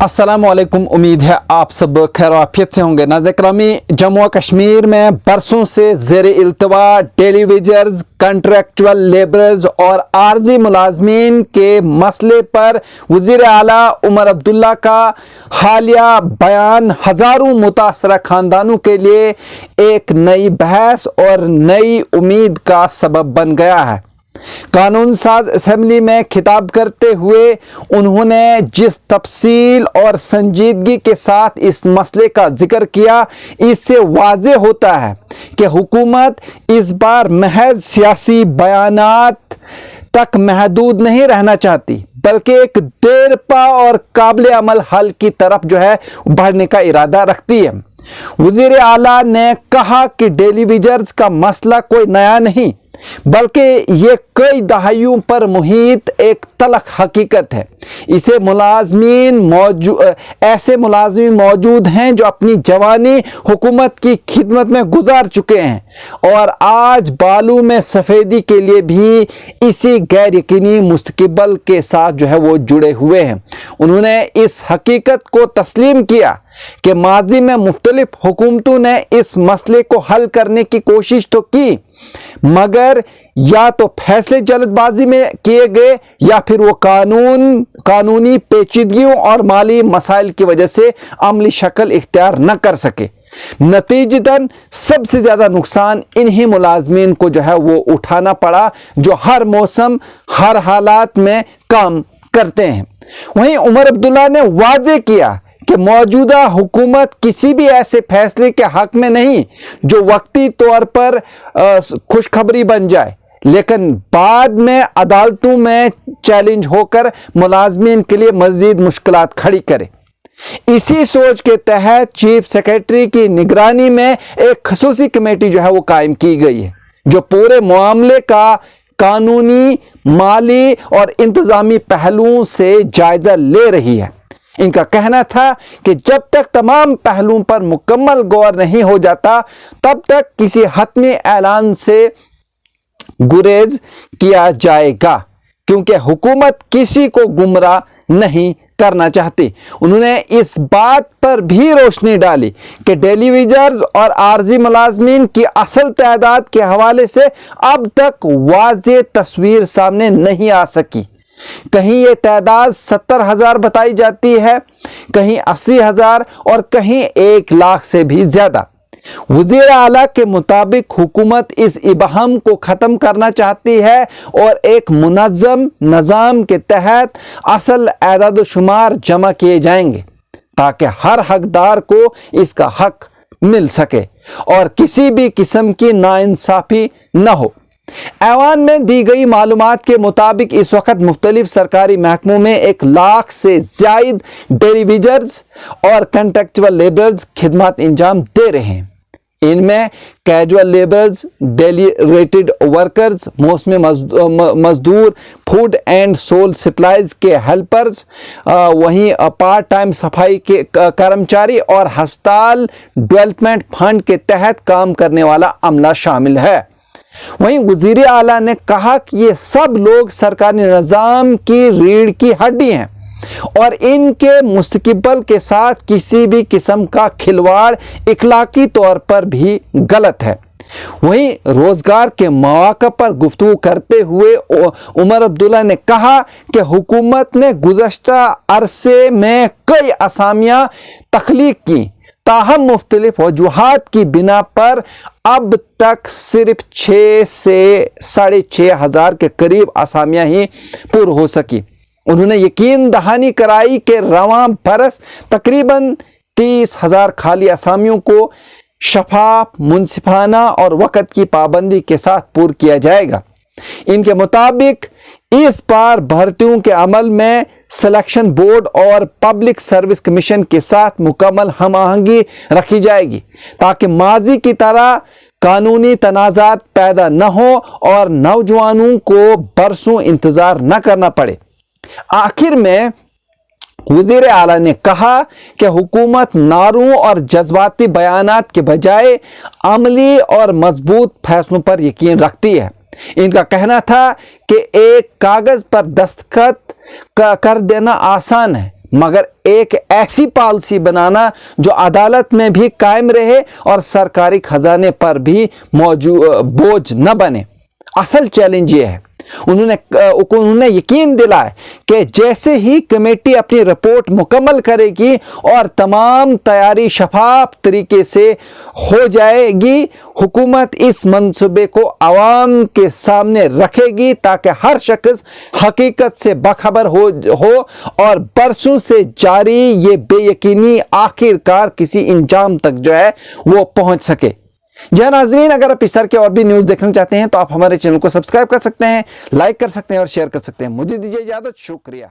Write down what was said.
अस्सलाम वालेकुम। उम्मीद है आप सब खैर आफियत से होंगे। नाज़रीन ग्रामी, जम्मू व कश्मीर में बरसों से ज़ेर इल्तवा टेलीविजर्स, कंट्रैक्चुअल लेबरर्स और आर्जी मुलाजमीन के मसले पर वज़ीर आला उमर अब्दुल्ला का हालिया बयान हज़ारों मुतासरा ख़ानदानों के लिए एक नई बहस और नई उम्मीद का सबब बन गया है। कानून साज असेंबली में खिताब करते हुए उन्होंने जिस तफसील और संजीदगी के साथ इस मसले का जिक्र किया, इससे वाज़ेह होता है कि हुकूमत इस बार महज सियासी बयानात तक महदूद नहीं रहना चाहती, बल्कि एक देरपा और काबिल अमल हल की तरफ बढ़ने का इरादा रखती है। वज़ीर आला ने कहा कि टेलीविजर्स का मसला कोई नया नहीं, बल्कि ये कई दहाइयों पर मुहित एक तलख हकीकत है। ऐसे मुलाजमीन मौजूद हैं जो अपनी जवानी हुकूमत की खिदमत में गुजार चुके हैं और आज बालू में सफ़ेदी के लिए भी इसी गैर यकीनी मुस्तक़बिल के साथ वो जुड़े हुए हैं। उन्होंने इस हकीकत को तस्लीम किया कि माजी में मुख्तलिफ हुकूमतों ने इस मसले को हल करने की कोशिश तो की, मगर या तो फैसले जल्दबाजी में किए गए या फिर वो कानूनी पेचीदगियों और माली मसाइल की वजह से अमली शक्ल इख्तियार न कर सके। नतीजतन सबसे ज़्यादा नुकसान इन्हीं मुलाजमीन को वो उठाना पड़ा जो हर मौसम हर हालात में काम करते हैं। वहीं उमर अब्दुल्ला ने वाज़ेह किया कि मौजूदा हुकूमत किसी भी ऐसे फैसले के हक में नहीं जो वक्ती तौर पर खुशखबरी बन जाए, लेकिन बाद में अदालतों में चैलेंज होकर मुलाजमीन के लिए मज़ीद मुश्किलात खड़ी करे। इसी सोच के तहत चीफ सेक्रेटरी की निगरानी में एक खसूसी कमेटी वो कायम की गई है, जो पूरे मामले का कानूनी, माली और इंतज़ामी पहलुओं से जायज़ा ले रही है। इनका कहना था कि जब तक तमाम पहलुओं पर मुकम्मल गौर नहीं हो जाता, तब तक किसी हतमी ऐलान से गुरेज किया जाएगा, क्योंकि हुकूमत किसी को गुमराह नहीं करना चाहती। उन्होंने इस बात पर भी रोशनी डाली कि टेलीविजन और आर्जी मुलाजमीन की असल तादाद के हवाले से अब तक वाज़ेह तस्वीर सामने नहीं आ सकी। कहीं ये तादाद 70,000 बताई जाती है, कहीं 80,000 और कहीं 1 लाख से भी ज़्यादा। वज़ीर आला के मुताबिक हुकूमत इस इबहम को ख़त्म करना चाहती है और एक मुनज़्ज़म निज़ाम के तहत असल एदाद शुमार जमा किए जाएंगे, ताकि हर हकदार को इसका हक मिल सके और किसी भी किस्म की नाइंसाफ़ी न हो। ऐवान में दी गई मालूमात के मुताबिक इस वक्त मुख्तलिफ सरकारी महकमों में 1 लाख से ज़ायद टेलीविजर्स और कंट्रैक्चुअल लेबरर्स खिदमत अंजाम दे रहे हैं। इनमें casual labourers, daily rated workers, मौसमी मजदूर, फूड एंड सोल सप्लाईज के हेल्पर्स, वहीं पार्ट टाइम सफाई के कर्मचारी और हस्पताल डेवलपमेंट फंड के तहत काम करने वाला अमला शामिल है। वहीं वज़ीर आला ने कहा कि ये सब लोग सरकारी निज़ाम की रीढ़ की हड्डी हैं और इनके मुस्तक़बिल के साथ किसी भी किस्म का खिलवाड़ इखलाकी तौर पर भी गलत है। वहीं रोज़गार के मौक़े पर गुफ्तगू करते हुए उमर अब्दुल्ला ने कहा कि हुकूमत ने गुज़श्ता अरसे में कई असामियाँ तख्लीक की, ताहम मुख्तलिफ वजूहात की बिना पर अब तक सिर्फ 6 से 6,500 के करीब असामियाँ ही पुर हो सकी। उन्होंने यकीन दहानी कराई कि रवां बरस तकरीबन 30,000 खाली असामियों को शफाफ, मुनसिफाना और वक़्त की पाबंदी के साथ पूर किया जाएगा। इनके मुताबिक इस बार भर्तियों के अमल में सिलेक्शन बोर्ड और पब्लिक सर्विस कमीशन के साथ मुकम्मल हम आहंगी रखी जाएगी, ताकि माजी की तरह कानूनी तनाज़ात पैदा न हो और नौजवानों को बरसों इंतज़ार न करना पड़े। आखिर में वज़ीर आला ने कहा कि हुकूमत नारों और जज्बाती बयानात के बजाय अमली और मजबूत फैसलों पर यकीन रखती है। इनका कहना था कि एक कागज़ पर दस्तखत कर देना आसान है, مگر ایک ایسی پالیسی بنانا جو عدالت میں بھی قائم رہے اور سرکاری خزانے پر بھی بوجھ نہ بنے۔ اصل چیلنج یہ ہے، انہوں نے یقین دلایا کہ جیسے ہی کمیٹی اپنی رپورٹ مکمل کرے گی اور تمام تیاری شفاف طریقے سے ہو جائے گی، حکومت اس منصوبے کو عوام کے سامنے رکھے گی تاکہ ہر شخص حقیقت سے باخبر ہو اور برسوں سے جاری یہ بے یقینی آخر کار کسی انجام تک جو ہے وہ پہنچ سکے۔ جہاں ناظرین، اگر آپ اس طرح کے اور بھی نیوز دیکھنا چاہتے ہیں تو آپ ہمارے چینل کو سبسکرائب کر سکتے ہیں، لائک کر سکتے ہیں اور شیئر کر سکتے ہیں۔ مجھے دیجیے اجازت، شکریہ۔